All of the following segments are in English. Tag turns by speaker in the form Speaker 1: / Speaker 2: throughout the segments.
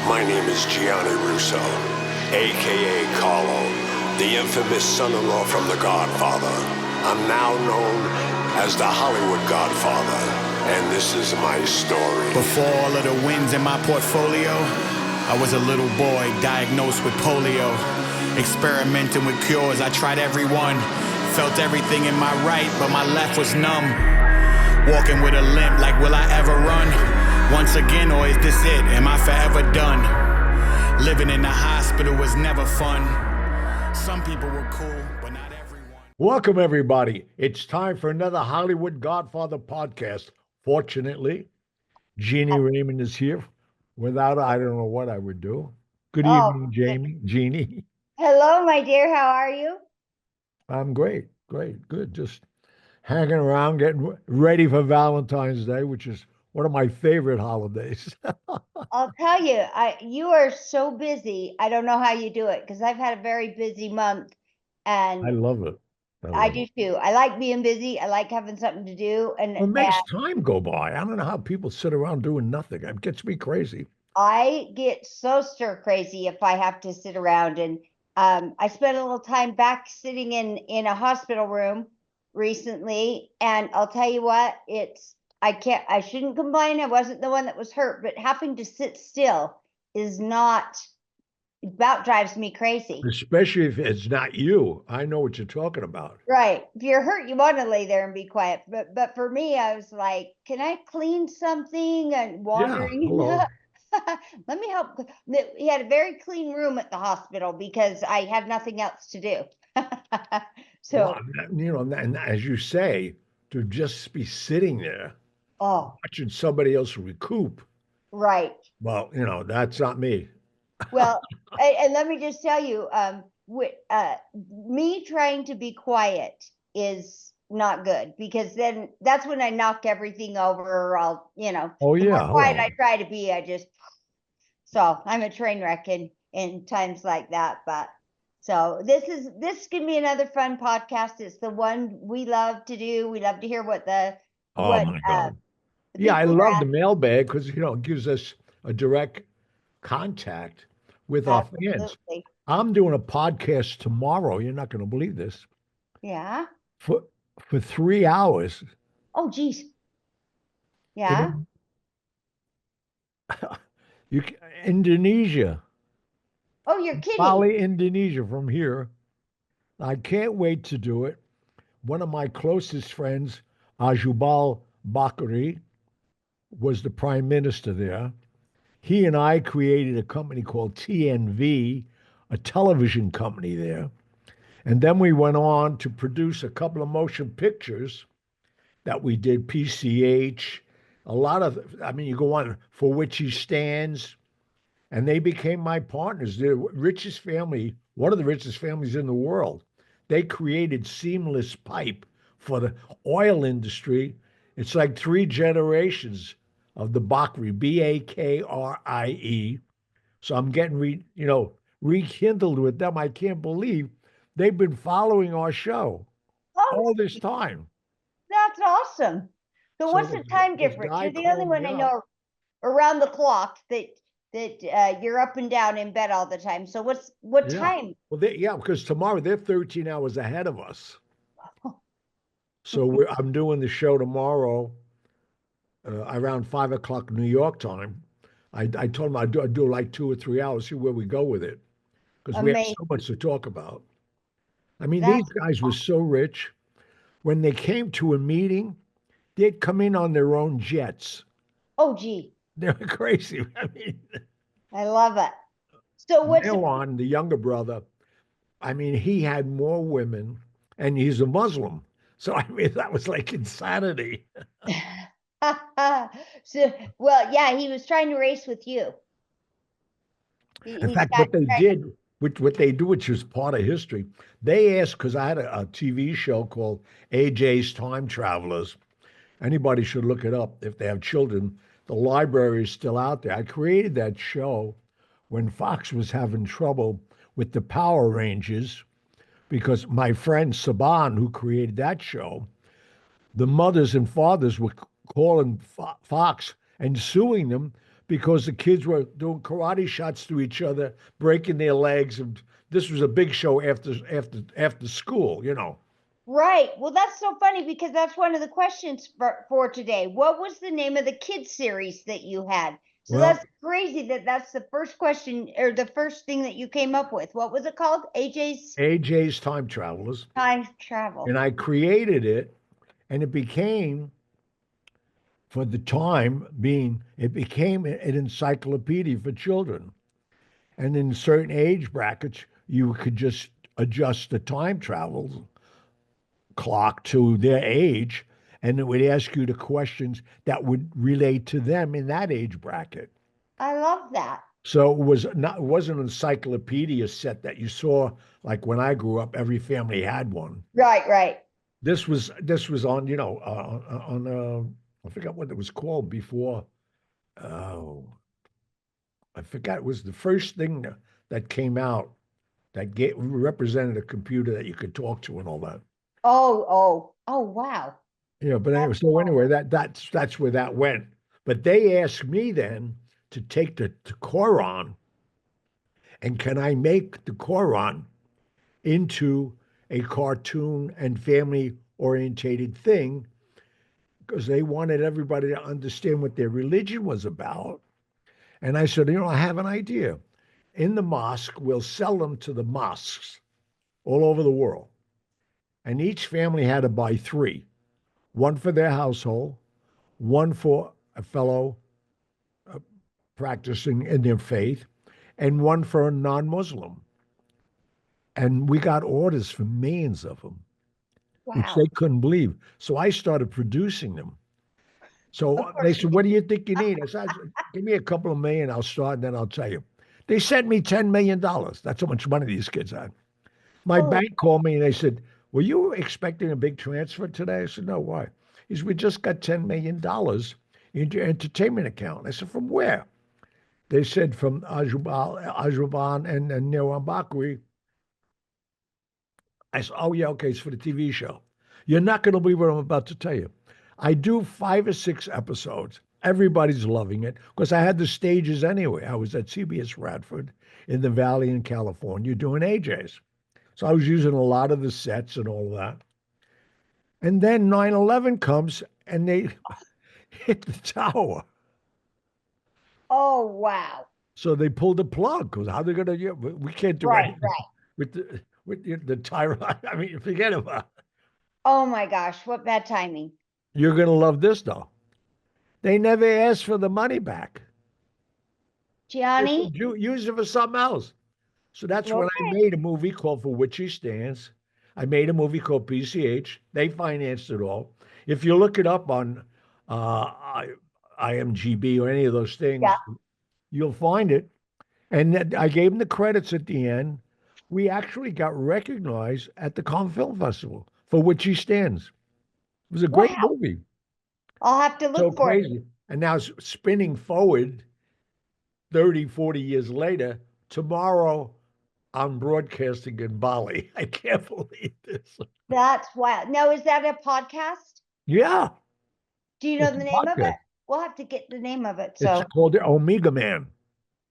Speaker 1: My name is Gianni Russo, a.k.a. Carlo, the infamous son-in-law from The Godfather. I'm now known as the Hollywood Godfather, and this is my story.
Speaker 2: Before all of the wins in my portfolio, I was a little boy diagnosed with polio. Experimenting with cures, I tried every one. Felt everything in my right, but my left was numb. Walking with a limp, like will I ever run? Once again, or is this it? Am I forever done? Living in the hospital was never fun. Some people were cool, but not everyone.
Speaker 3: Welcome, everybody. It's time for another Hollywood Godfather podcast. Fortunately, Jeannie Raymond is here. Without her, I don't know what I would do. Good evening, Jeannie.
Speaker 4: Hello, my dear. How are you?
Speaker 3: I'm great, good. Just hanging around, getting ready for Valentine's Day, which is one of my favorite holidays.
Speaker 4: I'll tell you, you are so busy. I don't know how you do it because I've had a very busy month, and
Speaker 3: I love it.
Speaker 4: I do too. I like being busy. I like having something to do, and
Speaker 3: It makes time go by. I don't know how people sit around doing nothing. It gets me crazy.
Speaker 4: I get so stir crazy if I have to sit around. And I spent a little time back sitting in a hospital room recently, and I'll tell you what, I shouldn't complain. I wasn't the one that was hurt, but having to sit still is not, about drives me crazy.
Speaker 3: Especially if it's not you. I know what you're talking about.
Speaker 4: Right. If you're hurt, you want to lay there and be quiet. But for me, I was like, can I clean something? And wandering.
Speaker 3: Yeah,
Speaker 4: Let me help. He had a very clean room at the hospital because I had nothing else to do. So,
Speaker 3: well, and as you say, to just be sitting there, watching somebody else recoup.
Speaker 4: Right.
Speaker 3: Well, that's not me.
Speaker 4: Well, and let me just tell you, me trying to be quiet is not good, because then that's when I knock everything over. I'll,
Speaker 3: Oh,
Speaker 4: the
Speaker 3: yeah.
Speaker 4: more quiet I try to be, so I'm a train wreck in times like that. But so this can be another fun podcast. It's the one we love to do. We love to hear what
Speaker 3: my God. I love the mailbag because, it gives us a direct contact with our fans. I'm doing a podcast tomorrow. You're not going to believe this.
Speaker 4: Yeah.
Speaker 3: For 3 hours.
Speaker 4: Oh, geez. Yeah.
Speaker 3: Indonesia.
Speaker 4: Oh, you're kidding.
Speaker 3: Bali, Indonesia, from here. I can't wait to do it. One of my closest friends, Ajubal Bakri, was the prime minister there. He and I created a company called TNV, a television company there. And then we went on to produce a couple of motion pictures that we did, PCH, a lot of, you go on, For Which He Stands, and they became my partners. They're the richest family, one of the richest families in the world. They created seamless pipe for the oil industry. It's like 3 generations of the Bakri, Bakrie. So I'm getting, rekindled with them. I can't believe they've been following our show all this time.
Speaker 4: That's awesome. So what's the time difference? You're the only one I know around the clock that you're up and down in bed all the time. So what time?
Speaker 3: Well, because tomorrow they're 13 hours ahead of us. So I'm doing the show tomorrow around 5 o'clock New York time. I told them I'd do like 2 or 3 hours, see where we go with it, because we have so much to talk about. These guys were so rich. When they came to a meeting, they'd come in on their own jets.
Speaker 4: Oh, gee.
Speaker 3: They're crazy.
Speaker 4: I love it. So what's
Speaker 3: Elon, the younger brother, he had more women, and he's a Muslim. So, that was like insanity.
Speaker 4: So, well, yeah, he was trying to race with you.
Speaker 3: In fact, what they do, which is part of history, they asked, because I had a TV show called AJ's Time Travelers. Anybody should look it up if they have children. The library is still out there. I created that show when Fox was having trouble with the Power Rangers, because my friend Saban, who created that show, the mothers and fathers were calling Fox and suing them because the kids were doing karate shots to each other, breaking their legs, and this was a big show after school, you know.
Speaker 4: Right. Well, that's so funny because that's one of the questions for today. What was the name of the kids series that you had? So
Speaker 3: Well,
Speaker 4: that's crazy that that's the first question or the first thing that you came up with. What was it called? AJ's
Speaker 3: AJ's Time Travelers,
Speaker 4: Time
Speaker 3: and
Speaker 4: Travel.
Speaker 3: I created it, and it became, for the time being, it became an encyclopedia for children. And in certain age brackets, you could just adjust the time travel clock to their age, and it would ask you the questions that would relate to them in that age bracket.
Speaker 4: I love that.
Speaker 3: So it wasn't an encyclopedia set that you saw like when I grew up. Every family had one.
Speaker 4: Right, right.
Speaker 3: This was on, I forgot what it was called before. Oh, I forgot. It was the first thing that came out that represented a computer that you could talk to and all that.
Speaker 4: Oh, wow.
Speaker 3: Yeah, but anyway,
Speaker 4: That's
Speaker 3: so
Speaker 4: cool.
Speaker 3: anyway, that's where that went. But they asked me then to take the Quran, and can I make the Quran into a cartoon and family orientated thing, because they wanted everybody to understand what their religion was about. And I said, I have an idea. In the mosque, we'll sell them to the mosques all over the world. And each family had to buy three, one for their household, one for a fellow practicing in their faith, and one for a non Muslim. And we got orders for millions of them, which they
Speaker 4: Wow.
Speaker 3: couldn't believe. So I started producing them. So
Speaker 4: Of
Speaker 3: they
Speaker 4: course you
Speaker 3: said, "What do you think you need?" I said, "Give me a couple of million, I'll start, and then I'll tell you." They sent me $10 million. That's how much money these kids had. My
Speaker 4: Oh,
Speaker 3: bank called me and they said, "Were you expecting a big transfer today?" I said, "No, why?" He said, "We just got $10 million in your entertainment account." I said, "From where?" They said, "From Ajubal and Nirwan Bakri." I said, "Oh, yeah, okay, it's for the TV show." You're not going to believe what I'm about to tell you. I do 5 or 6 episodes. Everybody's loving it because I had the stages anyway. I was at CBS Radford in the Valley in California doing AJ's. So I was using a lot of the sets and all of that. And then 9/11 comes and they hit the tower.
Speaker 4: oh, wow.
Speaker 3: So they pulled the plug because how they going to, we can't do
Speaker 4: Right,
Speaker 3: anything
Speaker 4: right.
Speaker 3: with the Tyrant. I mean, forget about it.
Speaker 4: Oh my gosh, what bad timing.
Speaker 3: You're going to love this though. They never asked for the money back. They
Speaker 4: Gianni?
Speaker 3: said, use it for something else. So that's when I
Speaker 4: Okay.
Speaker 3: made a movie called For Which He Stands. I made a movie called PCH. They financed it all. If you look it up on IMGB or any of those
Speaker 4: Yeah.
Speaker 3: things, you'll find it. And I gave them the credits at the end. We actually got recognized at the Cannes Film Festival, For Which He Stands. It was a great
Speaker 4: Wow.
Speaker 3: movie.
Speaker 4: I'll have to
Speaker 3: So
Speaker 4: look for it.
Speaker 3: crazy. And now spinning forward 30, 40 years later, tomorrow I'm broadcasting in Bali. I can't believe this.
Speaker 4: That's wild. Now, is that a podcast?
Speaker 3: Yeah,
Speaker 4: Do you know
Speaker 3: it's a
Speaker 4: the name of it?
Speaker 3: podcast.
Speaker 4: We'll have to get the name of it.
Speaker 3: It's
Speaker 4: So,
Speaker 3: called the Omega Man.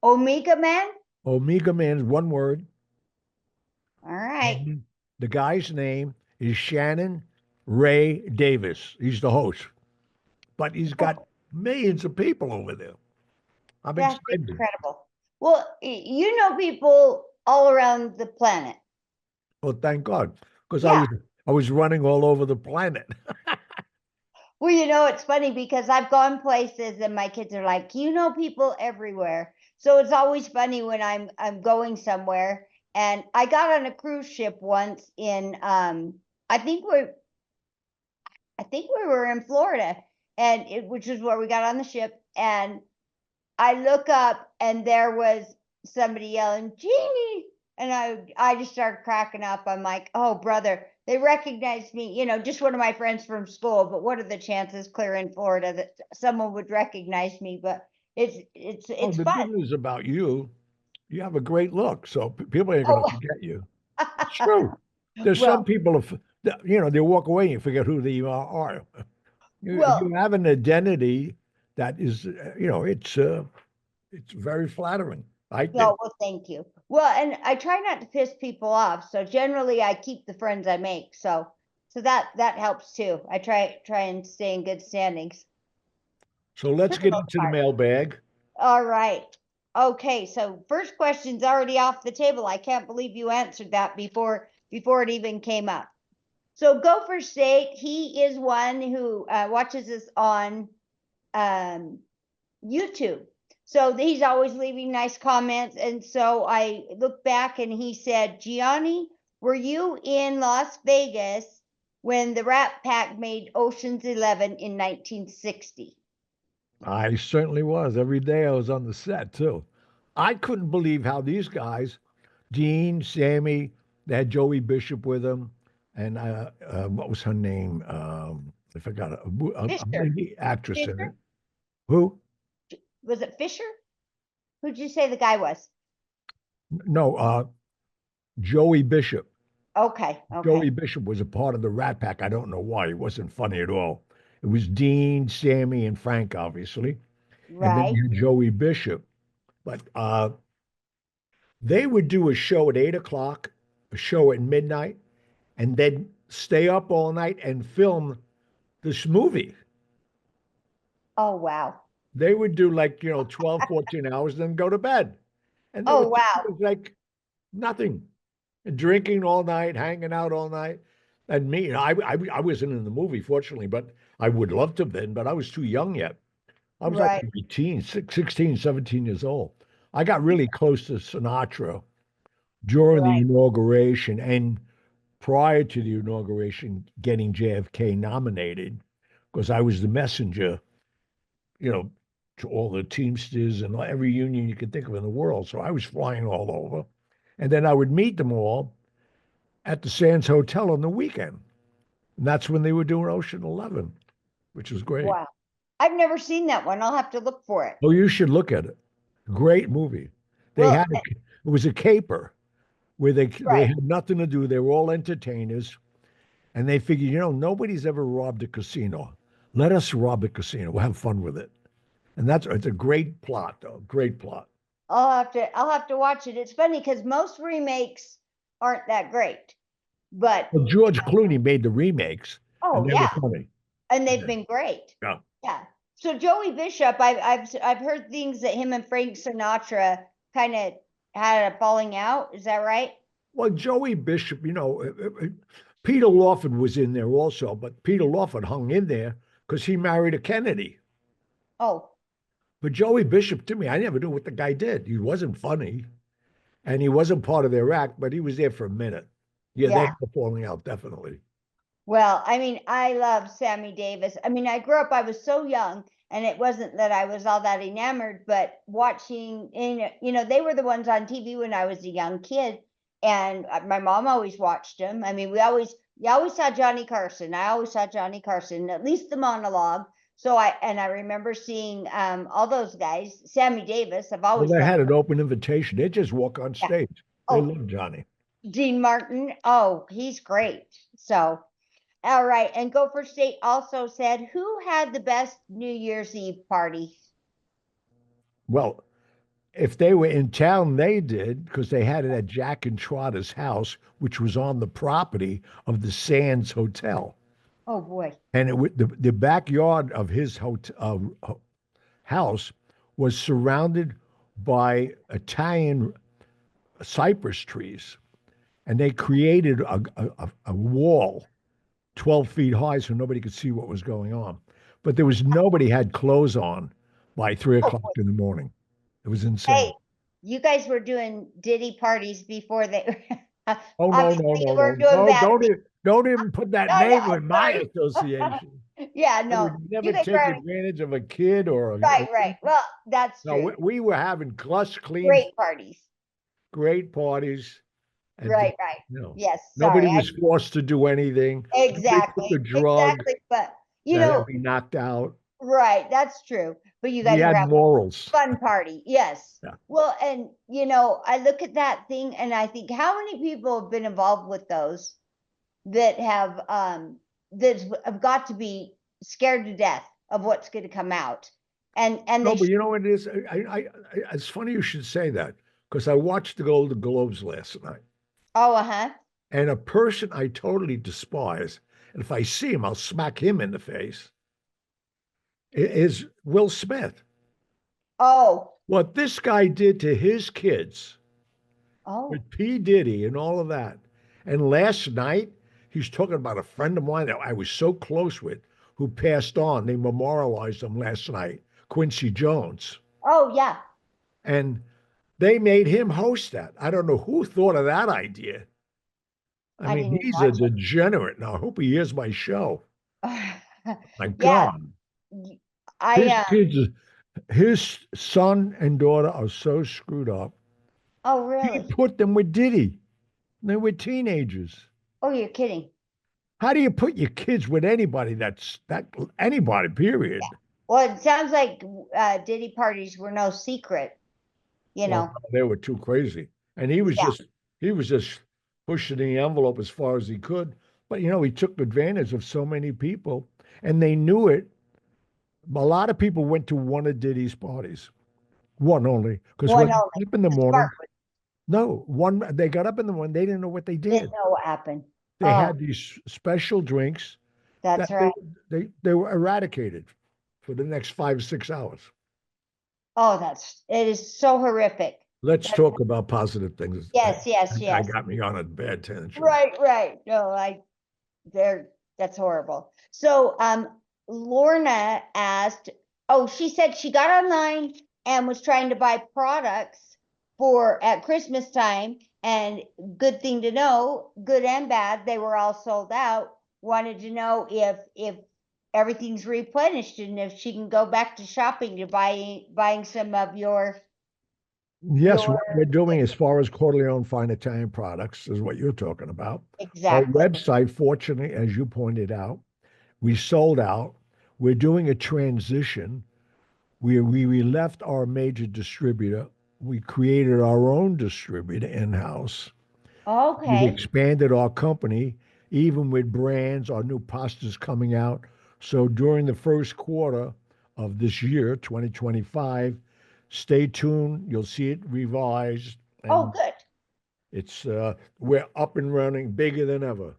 Speaker 4: Omega Man?
Speaker 3: Omega Man is one word.
Speaker 4: All right.
Speaker 3: And the guy's name is Shannon Ray Davis. He's the host, but he's got
Speaker 4: Oh,
Speaker 3: millions of people over there. I'm
Speaker 4: that's
Speaker 3: excited.
Speaker 4: incredible. Well, you know people all around the planet.
Speaker 3: Well, thank God, because I
Speaker 4: Yeah.
Speaker 3: was I was running all over the planet.
Speaker 4: Well, it's funny because I've gone places and my kids are like, you know people everywhere. So it's always funny when I'm going somewhere. And I got on a cruise ship once in I think we're I think we were in Florida, which is where we got on the ship. And I look up and there was somebody yelling, Jeannie. And I just started cracking up. I'm like, oh, brother, they recognized me, just one of my friends from school. But what are the chances clear in Florida that someone would recognize me? But it's it's
Speaker 3: Oh,
Speaker 4: it's
Speaker 3: the
Speaker 4: fun.
Speaker 3: good news about you, you have a great look, so people ain't going to
Speaker 4: Oh,
Speaker 3: forget you. It's true. There's some
Speaker 4: well,
Speaker 3: people, they walk away and you forget who they are. You
Speaker 4: well,
Speaker 3: have an identity that is, it's It's very flattering. I think.
Speaker 4: No, well, thank you. Well, and I try not to piss people off, so generally I keep the friends I make. So that helps too. I try and stay in good standings
Speaker 3: So let's
Speaker 4: for the
Speaker 3: get
Speaker 4: most
Speaker 3: into the
Speaker 4: part.
Speaker 3: mailbag.
Speaker 4: All right. Okay, so first question's already off the table. I can't believe you answered that before it even came up. So Gopher State, he is one who watches us on YouTube. So he's always leaving nice comments. And so I look back and he said, Gianni, were you in Las Vegas when the Rat Pack made Ocean's 11 in 1960?
Speaker 3: I certainly was. Every day I was on the set too. I couldn't believe how these guys, Dean, Sammy, they had Joey Bishop with them, and what was her name? I forgot. A
Speaker 4: Fisher.
Speaker 3: lady actress in
Speaker 4: Fisher?
Speaker 3: it. Who?
Speaker 4: Was it Fisher? Who'd you say the guy was?
Speaker 3: No, Joey Bishop.
Speaker 4: Okay, okay.
Speaker 3: Joey Bishop was a part of the Rat Pack. I don't know why. He wasn't funny at all. It was Dean, Sammy, and Frank, obviously. And then
Speaker 4: Right.
Speaker 3: you had Joey Bishop. But they would do a show at 8 o'clock, a show at midnight, and then stay up all night and film this movie.
Speaker 4: Oh, wow.
Speaker 3: They would do like, 12, 14 hours, then go to bed. And they
Speaker 4: Oh,
Speaker 3: would
Speaker 4: wow.
Speaker 3: it was like nothing. And drinking all night, hanging out all night. And me, I wasn't in the movie, fortunately, but I would love to have been, but I was too young yet. I was like
Speaker 4: Right.
Speaker 3: 18, 16, 17 years old. I got really close to Sinatra during the
Speaker 4: Right.
Speaker 3: inauguration and prior to the inauguration getting JFK nominated because I was the messenger, you know, to all the Teamsters and every union you could think of in the world. So I was flying all over. And then I would meet them all at the Sands Hotel on the weekend. And that's when they were doing Ocean 11, which was great.
Speaker 4: Wow. I've never seen that one. I'll have to look for it.
Speaker 3: Oh, you should look at it. Great movie. They
Speaker 4: Well,
Speaker 3: had it was a caper where they
Speaker 4: right.
Speaker 3: had nothing to do. They were all entertainers. And they figured, nobody's ever robbed a casino. Let us rob a casino. We'll have fun with it. And it's a great plot, though. Great plot.
Speaker 4: I'll have to watch it. It's funny because most remakes aren't that great, but
Speaker 3: Well, George Clooney made the remakes, and
Speaker 4: oh
Speaker 3: they
Speaker 4: yeah,
Speaker 3: were funny.
Speaker 4: and they've
Speaker 3: Yeah.
Speaker 4: been great.
Speaker 3: Yeah.
Speaker 4: Yeah. So Joey Bishop, I've heard things that him and Frank Sinatra kind of had a falling out. Is that right?
Speaker 3: Well, Joey Bishop, Peter Lawford was in there also, but Peter Lawford hung in there because he married a Kennedy.
Speaker 4: Oh,
Speaker 3: But Joey Bishop, to me, I never knew what the guy did. He wasn't funny, and he wasn't part of their act, but he was there for a minute. Yeah, they
Speaker 4: yeah.
Speaker 3: had a falling out, definitely.
Speaker 4: Well, I mean, I love Sammy Davis. I mean, I grew up, I was so young, and it wasn't that I was all that enamored, but watching, they were the ones on TV when I was a young kid, and my mom always watched them. I mean, you always saw Johnny Carson. I always saw Johnny Carson, at least the monologue. So I remember seeing all those guys. Sammy Davis, I've
Speaker 3: Well,
Speaker 4: always
Speaker 3: they
Speaker 4: loved.
Speaker 3: had an open invitation. They just walk on
Speaker 4: Yeah.
Speaker 3: stage. They
Speaker 4: Oh,
Speaker 3: love Johnny.
Speaker 4: Dean Martin. Oh, he's great. So. All right. And Gopher State also said, who had the best New Year's Eve party?
Speaker 3: Well, if they were in town, they did because they had it at Jack and Trotter's house, which was on the property of the Sands Hotel.
Speaker 4: Oh boy.
Speaker 3: And the backyard of his house was surrounded by Italian cypress trees, and they created a wall 12 feet high so nobody could see what was going on. But there was nobody had clothes on by 3 o'clock
Speaker 4: Oh,
Speaker 3: in the morning. It was insane.
Speaker 4: hey, you guys were doing Diddy parties before they.
Speaker 3: Oh no,
Speaker 4: Obviously,
Speaker 3: no,
Speaker 4: you
Speaker 3: no,
Speaker 4: weren't
Speaker 3: no,
Speaker 4: doing
Speaker 3: no!
Speaker 4: bad things.
Speaker 3: Don't even put that
Speaker 4: No,
Speaker 3: name
Speaker 4: no,
Speaker 3: in my
Speaker 4: sorry.
Speaker 3: association.
Speaker 4: Yeah,
Speaker 3: I
Speaker 4: no,
Speaker 3: would
Speaker 4: you
Speaker 3: never
Speaker 4: guys
Speaker 3: take
Speaker 4: were
Speaker 3: advantage of a kid or a.
Speaker 4: right, right. Well, that's
Speaker 3: No, we,
Speaker 4: true.
Speaker 3: we were having lush, clean,
Speaker 4: Great parties.
Speaker 3: great parties, and
Speaker 4: Right, right. Yes, sorry.
Speaker 3: nobody was forced to do anything. Nobody took a
Speaker 4: Exactly,
Speaker 3: drug
Speaker 4: exactly. But
Speaker 3: that had been knocked out.
Speaker 4: right, that's true. But you
Speaker 3: We
Speaker 4: guys were
Speaker 3: had
Speaker 4: having
Speaker 3: morals.
Speaker 4: fun party. Yes.
Speaker 3: Yeah.
Speaker 4: Well, and I look at that thing and I think how many people have been involved with those that have got to be scared to death of what's going to come out. And
Speaker 3: No,
Speaker 4: they
Speaker 3: but you know what it is? It's funny you should say that because I watched the Golden Globes last night,
Speaker 4: oh, uh-huh.
Speaker 3: and a person I totally despise, and if I see him, I'll smack him in the face, is Will Smith.
Speaker 4: Oh,
Speaker 3: What this guy did to his kids
Speaker 4: oh,
Speaker 3: with P. Diddy and all of that. And last night, he's talking about a friend of mine that I was so close with who passed on. They memorialized him last night, Quincy Jones.
Speaker 4: oh, yeah.
Speaker 3: And they made him host that. I don't know who thought of that idea. I
Speaker 4: I
Speaker 3: mean,
Speaker 4: didn't
Speaker 3: he's a
Speaker 4: watch
Speaker 3: degenerate. Now, I hope he hears my show.
Speaker 4: it.
Speaker 3: My
Speaker 4: Yeah,
Speaker 3: God.
Speaker 4: I
Speaker 3: His kids, his son and daughter are so screwed up.
Speaker 4: oh,
Speaker 3: He
Speaker 4: really?
Speaker 3: put them with Diddy. They were teenagers.
Speaker 4: Oh, you're kidding.
Speaker 3: How do you put your kids with anybody that's that anybody, period?
Speaker 4: Well, it sounds like Diddy parties were no secret, you
Speaker 3: Well,
Speaker 4: know.
Speaker 3: they were too crazy. And
Speaker 4: Yeah.
Speaker 3: he was just pushing the envelope as far as he could. But he took advantage of so many people and they knew it. A lot of people went to one of Diddy's parties. One only. Because
Speaker 4: One
Speaker 3: when they
Speaker 4: only.
Speaker 3: got up in the
Speaker 4: The smart
Speaker 3: morning,
Speaker 4: one.
Speaker 3: no, one they got up in the morning, they didn't know what they
Speaker 4: Didn't
Speaker 3: did.
Speaker 4: know what happened.
Speaker 3: They
Speaker 4: Oh,
Speaker 3: had these special drinks that
Speaker 4: that's right.
Speaker 3: they were eradicated for the next 5 or 6 hours.
Speaker 4: Oh, it is so horrific.
Speaker 3: Let's
Speaker 4: That's
Speaker 3: talk about positive things.
Speaker 4: yes, yes,
Speaker 3: I
Speaker 4: yes.
Speaker 3: got me on a bad tangent.
Speaker 4: Right, right. No, they're that's horrible. So Lorna asked, oh, she said she got online and was trying to buy products for at Christmas time, and good thing to know, good and bad, they were all sold out. Wanted to know if everything's replenished and if she can go back to shopping to buying some of
Speaker 3: Yes,
Speaker 4: your
Speaker 3: what we're doing as far as Corleone Fine Italian products is what you're talking about. Our
Speaker 4: exactly.
Speaker 3: website, fortunately, as you pointed out, we sold out. We're doing a transition. We left our major distributor. We created our own distributor in-house. We've
Speaker 4: Okay.
Speaker 3: expanded our company, even with brands, our new pasta's coming out. So during the first quarter of this year, 2025, stay tuned. You'll see it revised,
Speaker 4: Oh,
Speaker 3: and
Speaker 4: good.
Speaker 3: it's we're up and running bigger than ever.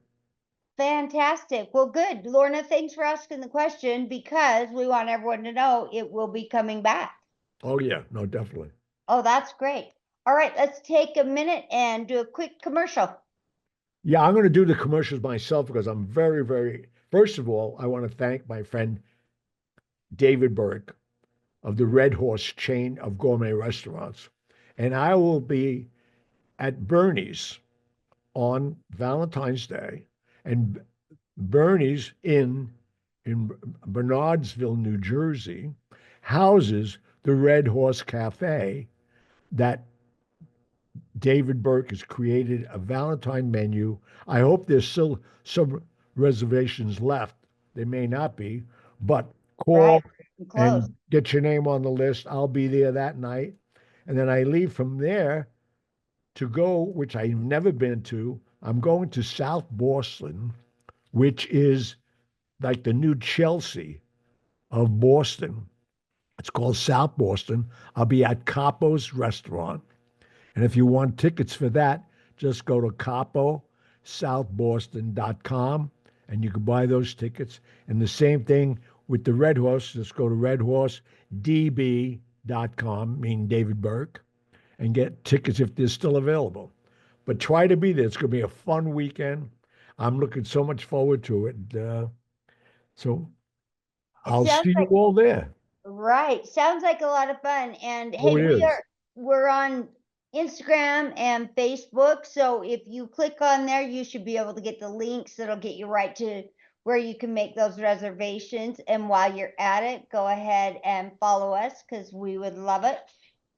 Speaker 4: Fantastic. Well, good. Lorna, thanks for asking the question because we want everyone to know it will be coming back.
Speaker 3: Oh yeah, no, definitely.
Speaker 4: Oh, that's great. All right, let's take a minute and do a quick commercial.
Speaker 3: Yeah, I'm going to do the commercials myself because I'm very, very. First of all, I want to thank my friend David Burke of the Red Horse chain of gourmet restaurants, and I will be at Bernie's on Valentine's Day, and Bernie's in Bernardsville, New Jersey, houses the Red Horse Cafe that David Burke has created a Valentine menu. I hope there's still some reservations left. There may not be, but
Speaker 4: Right,
Speaker 3: call
Speaker 4: close.
Speaker 3: and get your name on the list. I'll be there that night. And then I leave from there to go, which I've never been to. I'm going to South Boston, which is like the new Chelsea of Boston. It's called South Boston. I'll be at Capo's restaurant. And if you want tickets for that, just go to caposouthboston.com and you can buy those tickets. And the same thing with the Red Horse, just go to redhorsedb.com, meaning David Burke, and get tickets if they're still available. But try to be there. It's going to be a fun weekend. I'm looking so much forward to it. So
Speaker 4: It
Speaker 3: I'll
Speaker 4: sounds
Speaker 3: see you
Speaker 4: like
Speaker 3: all there.
Speaker 4: right. Sounds like a lot of fun. And
Speaker 3: Oh,
Speaker 4: hey,
Speaker 3: it is.
Speaker 4: we're on Instagram and Facebook. So if you click on there, you should be able to get the links that'll get you right to where you can make those reservations. And while you're at it, go ahead and follow us because we would love it.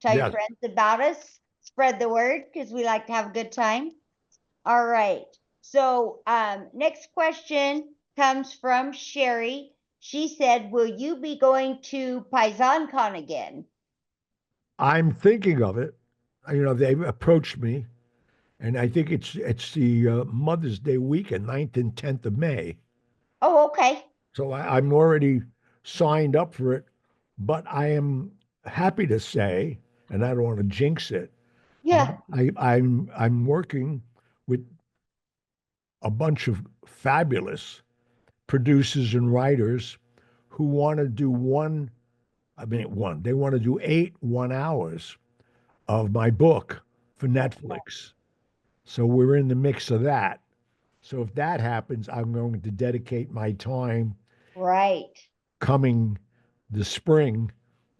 Speaker 4: Tell your
Speaker 3: Yes.
Speaker 4: friends about us. Spread the word because we like to have a good time. All right. So next question comes from Sherry. She said, will you be going to PaisanCon again?
Speaker 3: I'm thinking of it. They've approached me, and I think it's the Mother's Day weekend, 9th and 10th of May.
Speaker 4: Oh, okay.
Speaker 3: So I'm already signed up for it, But I am happy to say, and I don't want to jinx it,
Speaker 4: Yeah.
Speaker 3: I'm working with a bunch of fabulous producers and writers who want to do they want to do 8 1 hours of my book for Netflix. So we're in the mix of that. So if that happens, I'm going to dedicate my time
Speaker 4: Right.
Speaker 3: coming the spring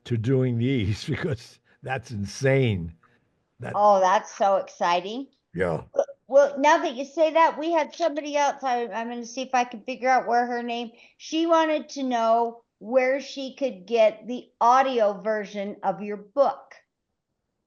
Speaker 3: to doing these because that's insane. That
Speaker 4: Oh, that's so exciting.
Speaker 3: Yeah.
Speaker 4: Well, now that you say that, we had somebody else. I'm going to see if I can figure out where her name. She wanted to know where she could get the audio version of your book.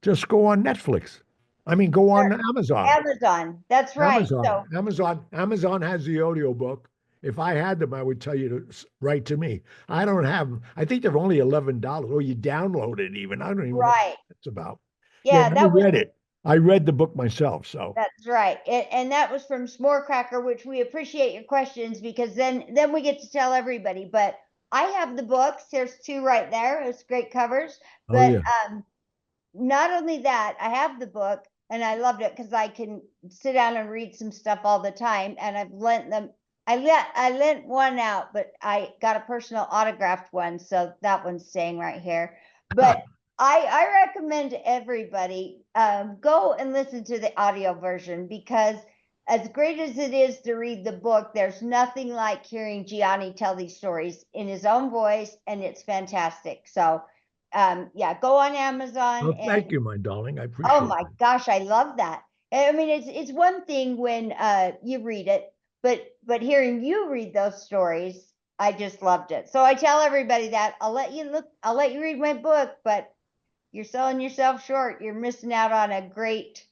Speaker 3: Just go on Netflix. I mean, go on
Speaker 4: Or
Speaker 3: Amazon.
Speaker 4: Amazon. That's right.
Speaker 3: Amazon.
Speaker 4: So,
Speaker 3: Amazon has the audiobook. If I had them, I would tell you to write to me. I don't have them. I think they're only $11, or you download it even. I don't even know what
Speaker 4: right.
Speaker 3: it's about. Yeah,
Speaker 4: Yeah,
Speaker 3: I
Speaker 4: that was
Speaker 3: read it. I read the book myself. So,
Speaker 4: that's right. And that was from S'morecracker, which we appreciate your questions because then we get to tell everybody. But I have the books. There's two right there. It's great covers.
Speaker 3: oh
Speaker 4: But
Speaker 3: yeah.
Speaker 4: not only that, I have the book and I loved it because I can sit down and read some stuff all the time. And I've lent them. I lent one out, but I got a personal autographed one, so that one's staying right here. But I recommend everybody go and listen to the audio version because as great as it is to read the book, there's nothing like hearing Gianni tell these stories in his own voice, and it's fantastic. So yeah, go on Amazon
Speaker 3: Well, thank
Speaker 4: and
Speaker 3: you, my darling. I
Speaker 4: oh
Speaker 3: appreciate
Speaker 4: my
Speaker 3: it.
Speaker 4: gosh, I love that. I mean, it's one thing when you read it, but hearing you read those stories, I just loved it. So I tell everybody that I'll let you read my book, but you're selling yourself short. You're missing out on a great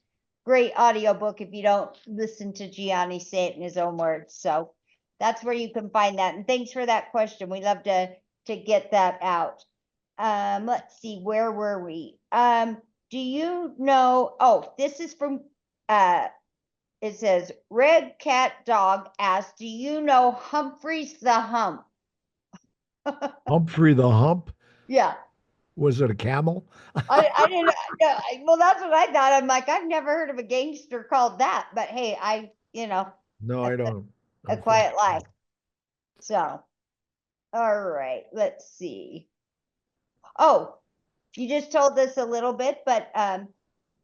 Speaker 4: audiobook if you don't listen to Gianni say it in his own words. So that's where you can find that. And thanks for that question. We love to get that out. Let's see, where were we? Do you know? Oh, this is from it says Red Cat Dog asks, do you know Humphreys the Hump?
Speaker 3: Humphrey the Hump.
Speaker 4: Yeah.
Speaker 3: Was it a camel?
Speaker 4: I didn't yeah, well that's what I thought. I'm like, I've never heard of a gangster called that, but hey,
Speaker 3: No, I
Speaker 4: that's
Speaker 3: don't.
Speaker 4: a quiet
Speaker 3: Unfortunately.
Speaker 4: life. So, all right, let's see. Oh, you just told us a little bit, but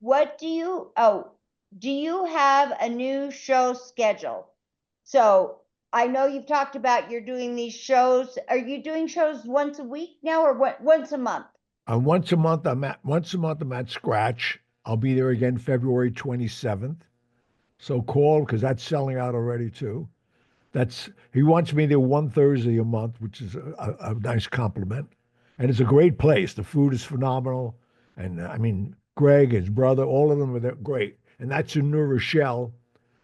Speaker 4: what do you have a new show schedule? So I know you've talked about you're doing these shows. Are you doing shows once a week now or once a month?
Speaker 3: Once a month I'm at Scratch. I'll be there again February 27th. So call because that's selling out already too. That's He wants me there one Thursday a month, which is a nice compliment. And it's a great place. The food is phenomenal. And I mean, Greg, his brother, all of them are there, great. And that's in New Rochelle.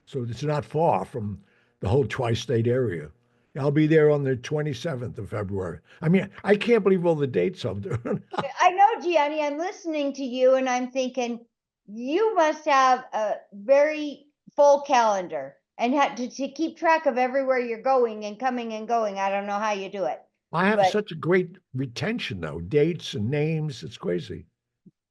Speaker 3: So it's not far from the whole tri-state area. I'll be there on the 27th of February. I mean, I can't believe all the dates I'm doing.
Speaker 4: I know, Gianni, I'm listening to you and I'm thinking you must have a very full calendar and had to keep track of everywhere you're going and coming and going. I don't know how you do it,
Speaker 3: I have
Speaker 4: but
Speaker 3: such a great retention though, dates and names. It's crazy.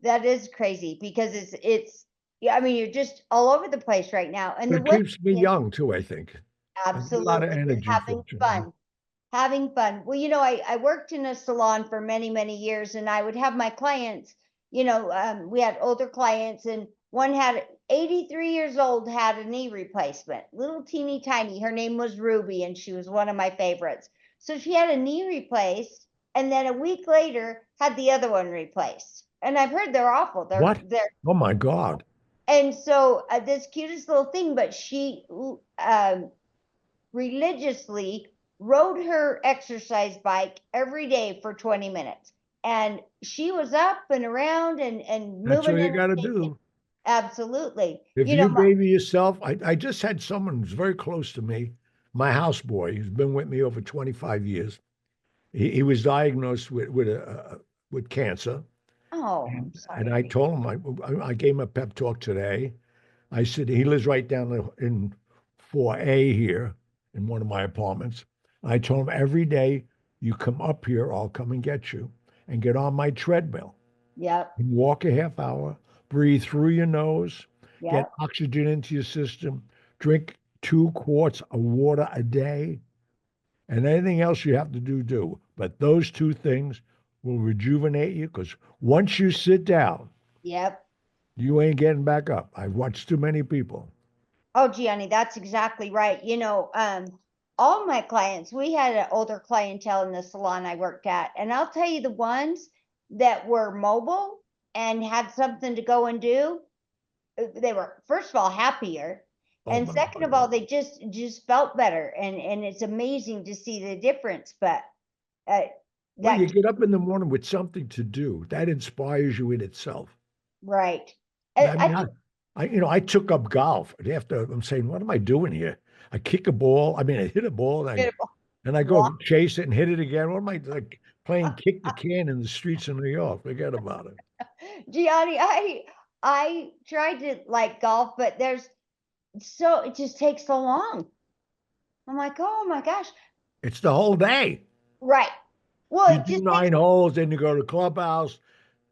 Speaker 4: that is crazy because it's yeah, I mean, you're just all over the place right now. And
Speaker 3: But
Speaker 4: the
Speaker 3: it
Speaker 4: one
Speaker 3: keeps me
Speaker 4: thing is
Speaker 3: young too, I think. I have a lot of
Speaker 4: absolutely
Speaker 3: energy,
Speaker 4: having
Speaker 3: fortunately.
Speaker 4: fun. Having fun. Well, I worked in a salon for many, many years, and I would have my clients, we had older clients, and one had 83 years old, had a knee replacement, little teeny tiny. Her name was Ruby, and she was one of my favorites. So she had a knee replaced, and then a week later had the other one replaced. And I've heard they're awful.
Speaker 3: What?
Speaker 4: They're
Speaker 3: Oh my God.
Speaker 4: and so this cutest little thing, but she religiously rode her exercise bike every day for 20 minutes. And she was up and around and
Speaker 3: That's
Speaker 4: moving
Speaker 3: what you
Speaker 4: and
Speaker 3: got to
Speaker 4: shaking.
Speaker 3: do.
Speaker 4: Absolutely.
Speaker 3: If you baby yourself, I just had someone who's very close to me, my houseboy, who's been with me over 25 years. He was diagnosed with cancer,
Speaker 4: oh, I'm
Speaker 3: and
Speaker 4: sorry.
Speaker 3: I told him I gave him a pep talk today. I said he lives right down in 4A here in one of my apartments. I told him every day you come up here, I'll come and get you. and get on my treadmill
Speaker 4: Yep.
Speaker 3: and walk a half hour, breathe through your nose, get
Speaker 4: Yep.
Speaker 3: oxygen into your system, drink 2 quarts of water a day, and anything else you have to do. But those two things will rejuvenate you because once you sit down,
Speaker 4: Yep.
Speaker 3: you ain't getting back up. I've watched too many people.
Speaker 4: Oh, Gianni, that's exactly right. All my clients, we had an older clientele in the salon I worked at, and I'll tell you the ones that were mobile and had something to go and do, they were first of all happier,
Speaker 3: Oh
Speaker 4: and
Speaker 3: my
Speaker 4: second of all,
Speaker 3: God.
Speaker 4: they just felt better, and it's amazing to see the difference. But uh,
Speaker 3: Well, you
Speaker 4: that
Speaker 3: get up in the morning with something to do. That inspires you in itself.
Speaker 4: right.
Speaker 3: I
Speaker 4: I
Speaker 3: mean, I took up golf. And after I'm saying, what am I doing here? I kick a ball. I mean, I hit a ball and
Speaker 4: think
Speaker 3: I
Speaker 4: walk.
Speaker 3: go chase it and hit it again. What am I like playing kick the can in the streets of New York? Forget about it.
Speaker 4: Gianni, I tried to like golf, but it just takes so long. I'm like, oh my gosh.
Speaker 3: It's the whole day.
Speaker 4: Right. Well,
Speaker 3: You
Speaker 4: it
Speaker 3: do
Speaker 4: just takes,
Speaker 3: 9 holes, then you go to the clubhouse,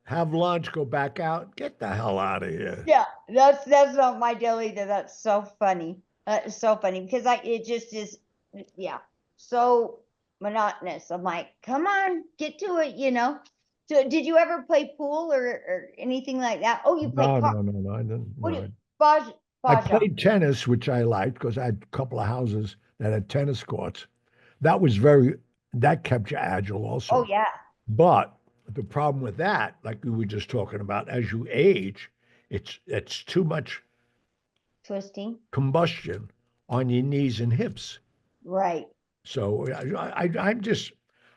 Speaker 3: have lunch, go back out. Get the hell out of here.
Speaker 4: yeah, that's not my deal either. That's so funny. It's so funny because it just is, yeah, so monotonous. I'm like, come on, get to it. So did you ever play pool or anything like that? Oh, you play
Speaker 3: No,
Speaker 4: car.
Speaker 3: no, no, no. I didn't.
Speaker 4: What do you,
Speaker 3: No. I
Speaker 4: Baja?
Speaker 3: played tennis, which I liked because I had a couple of houses that had tennis courts. That was very, that kept you agile
Speaker 4: Oh
Speaker 3: also.
Speaker 4: yeah,
Speaker 3: But the problem with that, like we were just talking about, as you age, it's too much
Speaker 4: twisting.
Speaker 3: combustion on your knees and hips.
Speaker 4: Right.
Speaker 3: So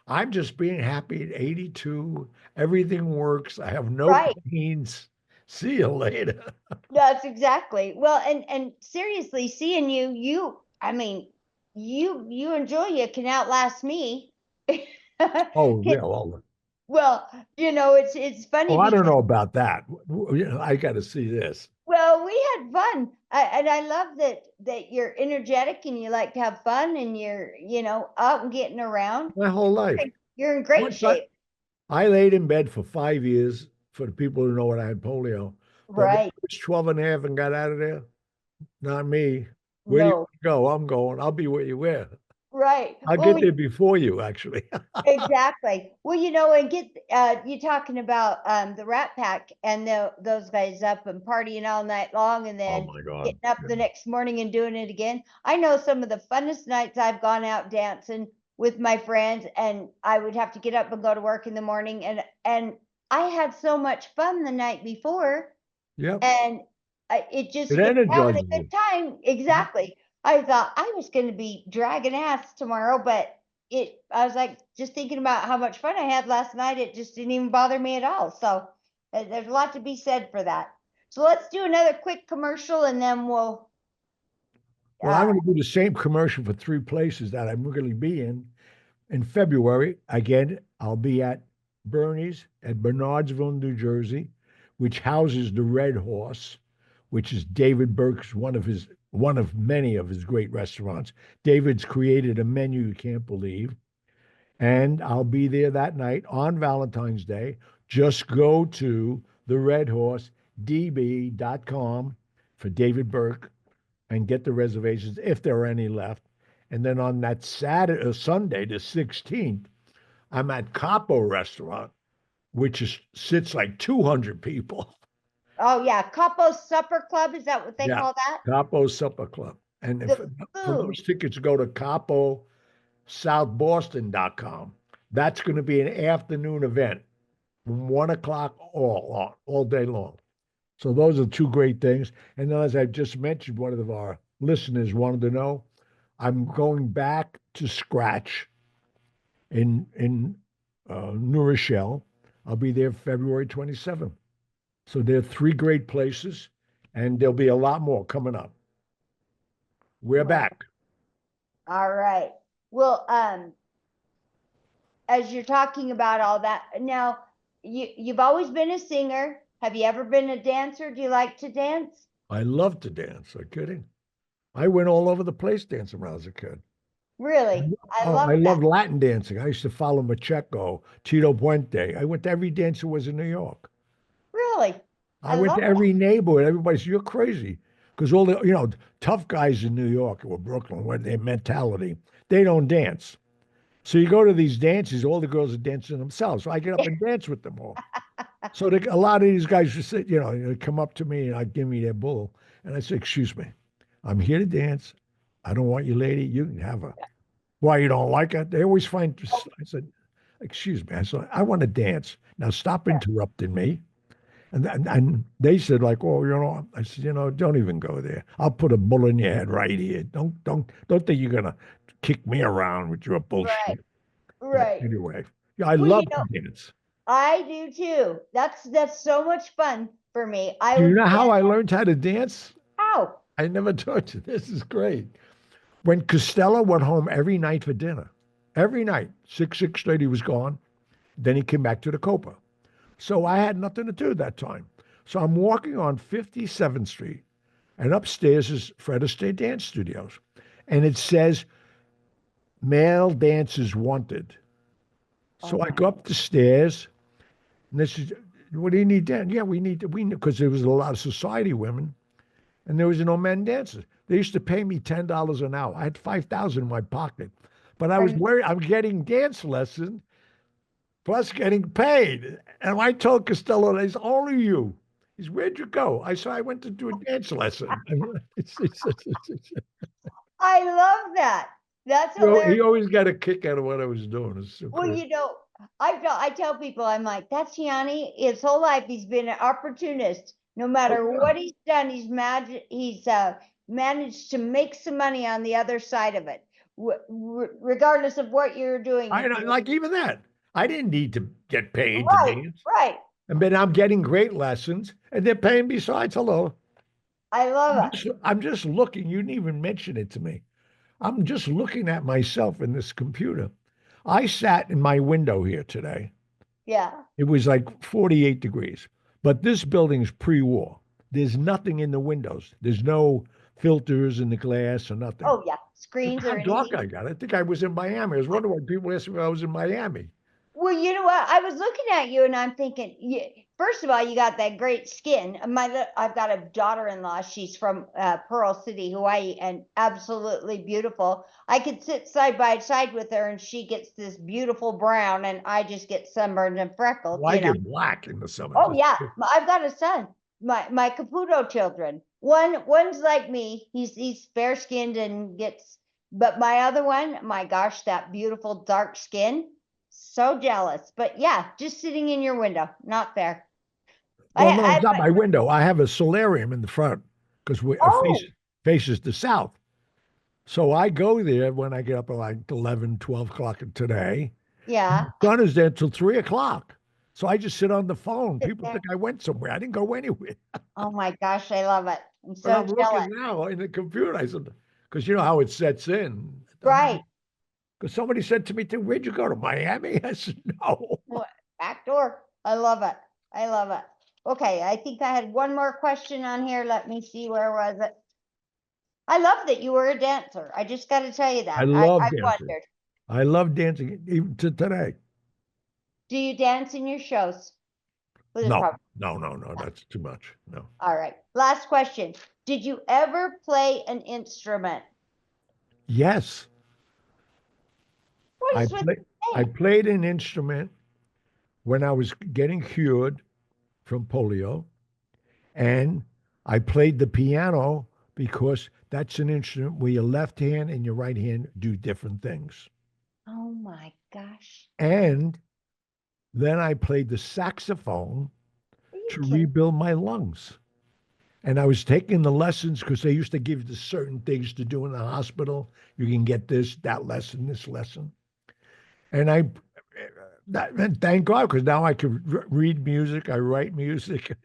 Speaker 3: I'm just being happy at 82. Everything works. I have no
Speaker 4: Right.
Speaker 3: pains. See you later.
Speaker 4: That's exactly. Well, and seriously, seeing I mean, you enjoy it can outlast me.
Speaker 3: Oh
Speaker 4: Can-
Speaker 3: yeah, well,
Speaker 4: well, it's funny
Speaker 3: I don't
Speaker 4: because
Speaker 3: know about that. I got to see this.
Speaker 4: well, we had fun. And I love that you're energetic and you like to have fun and you're, out and getting around.
Speaker 3: My whole life.
Speaker 4: You're in great
Speaker 3: Once I,
Speaker 4: shape.
Speaker 3: I laid in bed for 5 years for the people who know what I had polio. But when
Speaker 4: Right.
Speaker 3: I was 12 and a half and got out of there, not me. Where do you
Speaker 4: No.
Speaker 3: go? I'm going. I'll be where you were.
Speaker 4: Right.
Speaker 3: I'll
Speaker 4: Well,
Speaker 3: get there before you, actually.
Speaker 4: exactly. Well, and get you talking about the Rat Pack and those guys up and partying all night long and
Speaker 3: Oh
Speaker 4: then
Speaker 3: my God.
Speaker 4: getting up the next morning and doing it again. I know some of the funnest nights I've gone out dancing with my friends, and I would have to get up and go to work in the morning, and I had so much fun the night before,
Speaker 3: Yep.
Speaker 4: and it
Speaker 3: It
Speaker 4: just having
Speaker 3: energizes
Speaker 4: a good
Speaker 3: you.
Speaker 4: time. Exactly. I thought I was going to be dragging ass tomorrow, but I was like just thinking about how much fun I had last night. It just didn't even bother me at all. So there's a lot to be said for that. So let's do another quick commercial and then we'll,
Speaker 3: Well, I'm going to do the same commercial for 3 places that I'm going to be in February. Again, I'll be at Bernie's at Bernardsville, New Jersey, which houses the Red Horse, which is David Burke's one of many of his great restaurants. David's created a menu you can't believe. And I'll be there that night on Valentine's Day. Just go to the Red Horse DB.com for David Burke and get the reservations if there are any left. And then on that Sunday, the 16th, I'm at Capo Restaurant, which sits like 200 people.
Speaker 4: oh yeah, Couples Supper Club. Is that what they
Speaker 3: Yeah,
Speaker 4: call that?
Speaker 3: Capo Supper Club. And if,
Speaker 4: The
Speaker 3: for
Speaker 4: food.
Speaker 3: those tickets, go to caposouthboston.com. That's going to be an afternoon event from 1 o'clock all day long. So those are two great things. And then, as I just mentioned, one of our listeners wanted to know, I'm going back to scratch in New Rochelle. I'll be there February 27th. So there are three great places, and there'll be a lot more coming up. We're
Speaker 4: Well,
Speaker 3: back.
Speaker 4: all right. Well, as you're talking about all that, now you've always been a singer. Have you ever been a dancer? Do you like to dance?
Speaker 3: I love to dance. Are you kidding? I went all over the place dancing when I was a kid.
Speaker 4: Really? I
Speaker 3: Oh,
Speaker 4: love
Speaker 3: I
Speaker 4: that.
Speaker 3: loved Latin dancing. I used to follow Macheco, Tito Puente. I went to every dance that was in New York.
Speaker 4: Really?
Speaker 3: I
Speaker 4: I
Speaker 3: went
Speaker 4: love
Speaker 3: to
Speaker 4: that.
Speaker 3: every neighborhood. Everybody said, you're crazy. Because all the, tough guys in New York or Brooklyn, what their mentality, they don't dance. So you go to these dances, all the girls are dancing themselves. So I get up and dance with them all. So a lot of these guys just say, they come up to me and give me their bull. And I say, excuse me, I'm here to dance. I don't want you, lady. You can have her. Why you don't like it? They always find, I said, excuse me. I said, I want to dance. Now stop
Speaker 4: Yeah.
Speaker 3: interrupting me. And they said, like, oh, I said, don't even go there. I'll put a bull in your head right here. Don't think you're gonna kick me around with your
Speaker 4: Right.
Speaker 3: bullshit. But
Speaker 4: Right.
Speaker 3: anyway, yeah, I
Speaker 4: Well,
Speaker 3: love to dance.
Speaker 4: I do too. That's so much fun for me. I
Speaker 3: Do you
Speaker 4: would
Speaker 3: know how
Speaker 4: dance
Speaker 3: I learned how to dance?
Speaker 4: out.
Speaker 3: I never taught you. This is great. When Costello went home every night for dinner, every night, 6:30 was gone. Then he came back to the Copa. So I had nothing to do that time. So I'm walking on 57th Street, and upstairs is Fred Astaire Dance Studios. And it says, male dancers wanted.
Speaker 4: Oh
Speaker 3: So I
Speaker 4: my.
Speaker 3: go up the stairs, and this is, what do you need dance? Yeah, because there was a lot of society women, and there was no men dancers. They used to pay me $10 an hour. I had 5,000 in my pocket, but I
Speaker 4: Are
Speaker 3: was
Speaker 4: you,
Speaker 3: worried. I'm getting dance lessons plus getting paid. And I told Costello, "It's only you." He's, where'd you go? I said, I went to do a dance lesson.
Speaker 4: I love that. That's hilarious.
Speaker 3: He always got a kick out of what I was doing. It's so
Speaker 4: Well,
Speaker 3: crazy.
Speaker 4: I tell people, I'm like, that's Gianni. His whole life, he's been an opportunist. No
Speaker 3: Oh,
Speaker 4: matter
Speaker 3: yeah.
Speaker 4: what he's done, he's managed to make some money on the other side of it, regardless of what you're doing.
Speaker 3: I like even that. I didn't need to get paid to
Speaker 4: Right,
Speaker 3: dance.
Speaker 4: right.
Speaker 3: And then I'm getting great lessons, and they're paying besides. Hello.
Speaker 4: I love it.
Speaker 3: I'm just looking. You didn't even mention it to me. I'm just looking at myself in this computer. I sat in my window here today.
Speaker 4: Yeah.
Speaker 3: It was like 48 degrees, but this building's pre-war. There's nothing in the windows. There's no filters in the glass or nothing.
Speaker 4: Oh yeah.
Speaker 3: Look
Speaker 4: Screens
Speaker 3: how
Speaker 4: or
Speaker 3: dark
Speaker 4: anything.
Speaker 3: I got. I think I was in Miami. I was wondering why people asked me if I was in Miami.
Speaker 4: Well, you know what? I was looking at you and I'm thinking, first of all, you got that great skin. I've got a daughter-in-law. She's from Pearl City, Hawaii, and absolutely beautiful. I could sit side by side with her and she gets this beautiful brown and I just get sunburned and freckled,
Speaker 3: Well, I get black in the summer.
Speaker 4: Oh yeah, I've got a son. My Caputo children. One's like me. He's fair skinned and gets, but my other one, my gosh, that beautiful dark skin. So jealous. But yeah, just sitting in your window, not fair.
Speaker 3: Well, no,
Speaker 4: I
Speaker 3: it's not my window. I have a solarium in the front because we
Speaker 4: oh
Speaker 3: faces the south. So I go there when I get up at like 11, 12 o'clock today.
Speaker 4: yeah.
Speaker 3: Sun is there till 3 o'clock. So I just sit on the phone.
Speaker 4: Sit
Speaker 3: People
Speaker 4: there.
Speaker 3: think I went somewhere. I didn't go anywhere.
Speaker 4: Oh my gosh, I love it. I'm
Speaker 3: But
Speaker 4: so
Speaker 3: I'm
Speaker 4: jealous.
Speaker 3: looking now in the computer. I said, because you know how it sets in.
Speaker 4: Right.
Speaker 3: Because somebody said to me, where'd you go to Miami? I said, no.
Speaker 4: What? Back door. I love it. I love it. Okay, I think I had one more question on here. Let me see, where was it? I love that you were a dancer. I just got to tell you
Speaker 3: I
Speaker 4: that.
Speaker 3: love
Speaker 4: I
Speaker 3: dancing.
Speaker 4: wondered,
Speaker 3: I love dancing even to today.
Speaker 4: do you dance in your shows? Well, there's
Speaker 3: No,
Speaker 4: probably
Speaker 3: no. That's too much. No.
Speaker 4: all right. Last question. Did you ever play an instrument?
Speaker 3: Yes,
Speaker 4: What
Speaker 3: I
Speaker 4: is with
Speaker 3: play, I
Speaker 4: the
Speaker 3: played an instrument when I was getting cured from polio, and I played the piano because that's an instrument where your left hand and your right hand do different things.
Speaker 4: Oh my gosh.
Speaker 3: And then I played the saxophone
Speaker 4: Are you
Speaker 3: to
Speaker 4: kidding?
Speaker 3: rebuild my lungs. And I was taking the lessons because they used to give you certain things to do in the hospital. You can get this, that lesson, this lesson. And and thank God, because now I can read music, I write music.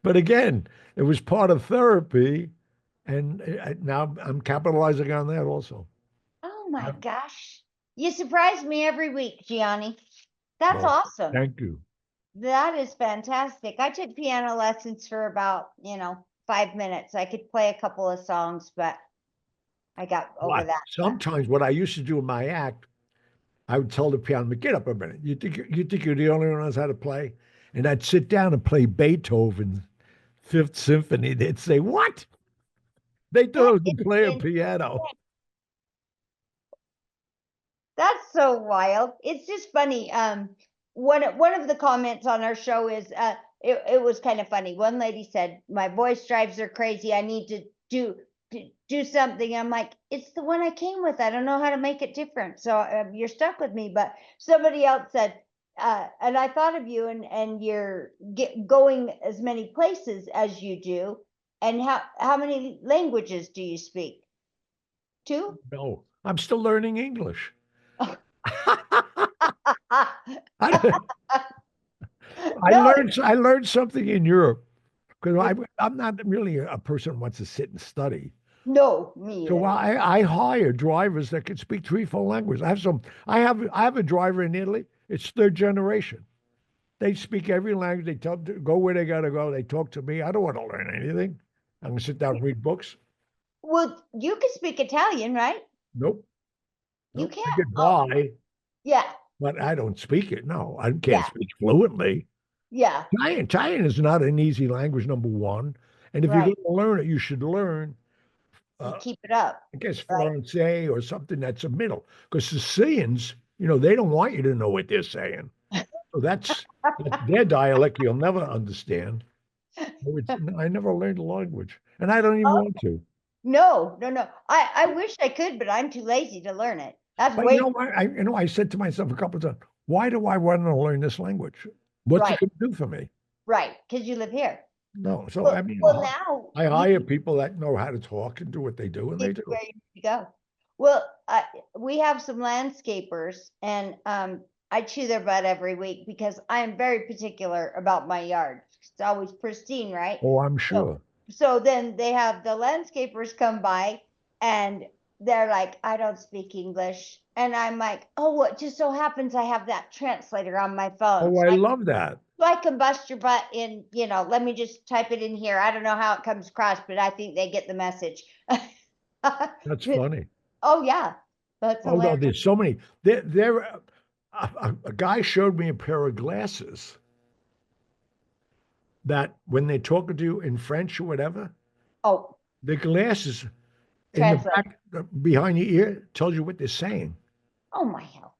Speaker 3: But again, it was part of therapy. And now I'm capitalizing on that also.
Speaker 4: Oh my
Speaker 3: Yeah.
Speaker 4: gosh. You surprise me every week, Gianni. That's
Speaker 3: Well,
Speaker 4: awesome.
Speaker 3: thank you.
Speaker 4: That is fantastic. I took piano lessons for about, 5 minutes. I could play a couple of songs, but I got over
Speaker 3: Well,
Speaker 4: that.
Speaker 3: sometimes what I used to do in my act, I would tell the piano, get up a minute. You think you're the only one who knows how to play? And I'd sit down and play Beethoven's Fifth Symphony. They'd say, what? They thought I was
Speaker 4: That
Speaker 3: to
Speaker 4: is
Speaker 3: play a
Speaker 4: insane.
Speaker 3: piano.
Speaker 4: That's so wild. It's just funny. One of the comments on our show is it was kind of funny. One lady said, "My voice drives her crazy. I need to do something." I'm like, "It's the one I came with. I don't know how to make it different." So you're stuck with me. But somebody else said, and I thought of you, and you're going as many places as you do. And how many languages do you speak? Two?
Speaker 3: No, I'm still learning English. I, I
Speaker 4: No,
Speaker 3: learned something in Europe because I'm not really a person who wants to sit and study.
Speaker 4: no, me
Speaker 3: So
Speaker 4: either.
Speaker 3: I hire drivers that can speak three, four languages. I have a driver in Italy. It's third generation. They speak every language. They go where they gotta go. They talk to me. I don't want to learn anything. I'm gonna sit down and read books.
Speaker 4: Well, you can speak Italian, right?
Speaker 3: Nope.
Speaker 4: You
Speaker 3: Nope. I
Speaker 4: can.
Speaker 3: get
Speaker 4: Oh,
Speaker 3: by,
Speaker 4: yeah,
Speaker 3: but I don't speak it. No, I can't
Speaker 4: yeah,
Speaker 3: speak fluently.
Speaker 4: yeah,
Speaker 3: Italian is not an easy language, number one. And if you're
Speaker 4: right.
Speaker 3: going to learn it, you should learn,
Speaker 4: You
Speaker 3: uh,
Speaker 4: keep it up,
Speaker 3: I guess,
Speaker 4: right?
Speaker 3: Francais or something that's a middle. Because Sicilians, they don't want you to know what they're saying. So that's their dialect you'll never understand. I never learned the language, and I don't even want to.
Speaker 4: No, no, no. I wish I could, but I'm too lazy to learn it. That's
Speaker 3: But you
Speaker 4: way
Speaker 3: know what? I said to myself a couple of times, why do I want to learn this language? What's it
Speaker 4: right,
Speaker 3: going to do for me?
Speaker 4: right, because you live here.
Speaker 3: No. So
Speaker 4: Well,
Speaker 3: I mean,
Speaker 4: well, now
Speaker 3: I
Speaker 4: you
Speaker 3: hire people that know how to talk and do what they do, and they
Speaker 4: it's
Speaker 3: do.
Speaker 4: where you need to go. Well, we have some landscapers, and I chew their butt every week because I am very particular about my yard. It's always pristine, right?
Speaker 3: Oh, I'm
Speaker 4: So,
Speaker 3: sure.
Speaker 4: so then they have the landscapers come by, and they're like, "I don't speak English," and I'm like, "Oh, what just so happens I have that translator on my phone,
Speaker 3: Oh,
Speaker 4: so
Speaker 3: I love that.
Speaker 4: I can bust your butt in. Let me just type it in here. I don't know how it comes across, but I think they get the message."
Speaker 3: That's funny.
Speaker 4: Oh yeah, that's
Speaker 3: Oh no,
Speaker 4: hilarious.
Speaker 3: there's so many. There, a guy showed me a pair of glasses that when they're talking to you in French or whatever,
Speaker 4: Oh,
Speaker 3: the glasses in the
Speaker 4: translate.
Speaker 3: back behind your ear tells you what they're saying.
Speaker 4: Oh my hell.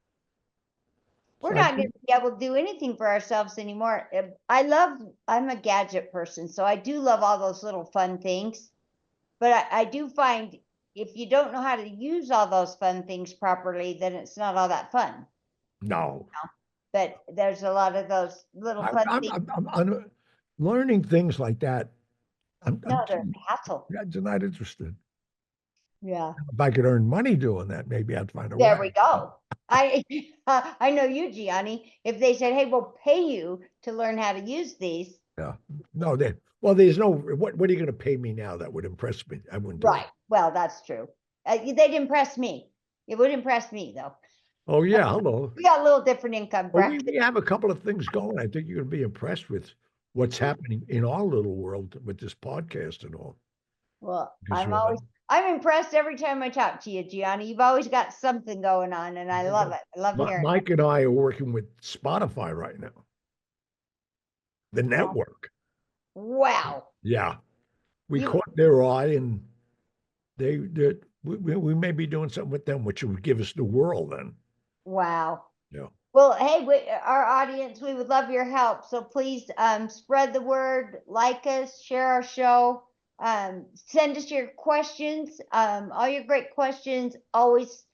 Speaker 4: We're
Speaker 3: So I
Speaker 4: not going
Speaker 3: think,
Speaker 4: to be able to do anything for ourselves anymore. I'm a gadget person, so I do love all those little fun things. But I do find if you don't know how to use all those fun things properly, then it's not all that fun.
Speaker 3: no,
Speaker 4: But there's a lot of those little
Speaker 3: I,
Speaker 4: fun
Speaker 3: I'm,
Speaker 4: things.
Speaker 3: I'm learning things like that.
Speaker 4: No, they're a hassle.
Speaker 3: I'm not interested.
Speaker 4: Yeah.
Speaker 3: If I could earn money doing that, maybe I'd find a
Speaker 4: There we
Speaker 3: way.
Speaker 4: go. I I know you, Gianni. If they said, "Hey, we'll pay you to learn how to use these,"
Speaker 3: Yeah. No, well, there's no, what are you going to pay me now that would impress me? I wouldn't do it.
Speaker 4: right? Well, that's true. They'd impress me. It would impress me, though.
Speaker 3: Oh, yeah. Hello.
Speaker 4: We got a little different income
Speaker 3: Well, we,
Speaker 4: bracket.
Speaker 3: we have a couple of things going. I think you're going to be impressed with what's happening in our little world with this podcast and all.
Speaker 4: Well,
Speaker 3: 'Cause,
Speaker 4: I'm impressed every time I talk to you, Gianni. You've always got something going on, and I love it. I love hearing it.
Speaker 3: Mike and I are working with Spotify right now, the network.
Speaker 4: Wow.
Speaker 3: Yeah. We
Speaker 4: You
Speaker 3: caught their eye, and we may be doing something with them, which would give us the world then.
Speaker 4: wow.
Speaker 3: Yeah.
Speaker 4: Well, hey, our audience, we would love your help. So please spread the word, like us, share our show, send us your questions. All your great questions always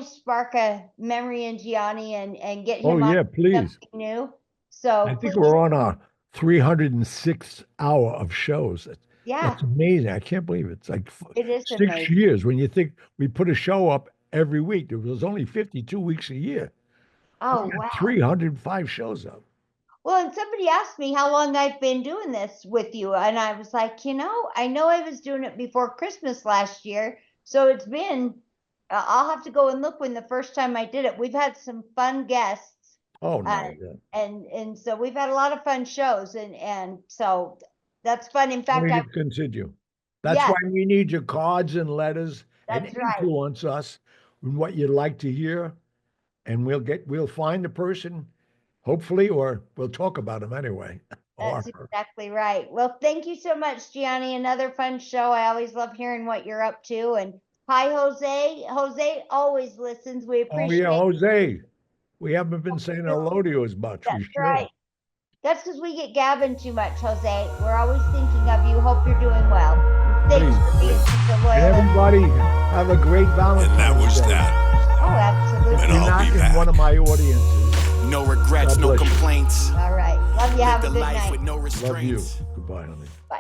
Speaker 4: spark a memory in Gianni and get
Speaker 3: Oh,
Speaker 4: him on
Speaker 3: yeah, please.
Speaker 4: something new.
Speaker 3: I
Speaker 4: So
Speaker 3: think
Speaker 4: please,
Speaker 3: we're on our 306th hour of shows.
Speaker 4: yeah,
Speaker 3: That's amazing. I can't believe it. It's like
Speaker 4: it is
Speaker 3: 6 years when you think we put a show up every week. There was only 52 weeks a year. We
Speaker 4: Oh,
Speaker 3: got
Speaker 4: wow.
Speaker 3: 305 shows up.
Speaker 4: Well, and somebody asked me how long I've been doing this with you, and I was like, I know I was doing it before Christmas last year, so it's been. I'll have to go and look when the first time I did it. We've had some fun guests,
Speaker 3: Oh,
Speaker 4: uh,
Speaker 3: no. Yeah.
Speaker 4: and so we've had a lot of fun shows, and so that's fun. In
Speaker 3: We
Speaker 4: fact,
Speaker 3: need to continue. That's
Speaker 4: yeah,
Speaker 3: why we need your cards and letters and
Speaker 4: That's right.
Speaker 3: influence us in what you'd like to hear, and we'll find the person, hopefully, or we'll talk about him anyway.
Speaker 4: That's
Speaker 3: Or
Speaker 4: exactly right. Well, thank you so much, Gianni. Another fun show. I always love hearing what you're up to. And hi, Jose. Jose always listens. We
Speaker 3: oh
Speaker 4: appreciate
Speaker 3: yeah,
Speaker 4: it.
Speaker 3: Jose, we haven't been saying hello to you as much. We
Speaker 4: That's
Speaker 3: should.
Speaker 4: right. That's because we get gabbing too much, Jose. We're always thinking of you. Hope you're doing well. Thanks
Speaker 3: Please,
Speaker 4: for being such a
Speaker 3: And
Speaker 4: loyal.
Speaker 3: everybody have a great Valentine's
Speaker 1: And that was
Speaker 3: Day.
Speaker 1: that.
Speaker 4: Oh, absolutely.
Speaker 1: And
Speaker 3: You're
Speaker 1: I'll
Speaker 3: not
Speaker 1: be
Speaker 3: in
Speaker 1: back.
Speaker 3: one of my audiences.
Speaker 2: No regrets,
Speaker 3: God
Speaker 2: no
Speaker 3: bless you.
Speaker 2: complaints.
Speaker 4: All right. Love you.
Speaker 2: Live
Speaker 4: Have
Speaker 2: the
Speaker 4: a good
Speaker 2: life
Speaker 4: night.
Speaker 2: with no
Speaker 3: Love you.
Speaker 2: restraints.
Speaker 3: Goodbye, honey.
Speaker 4: Bye.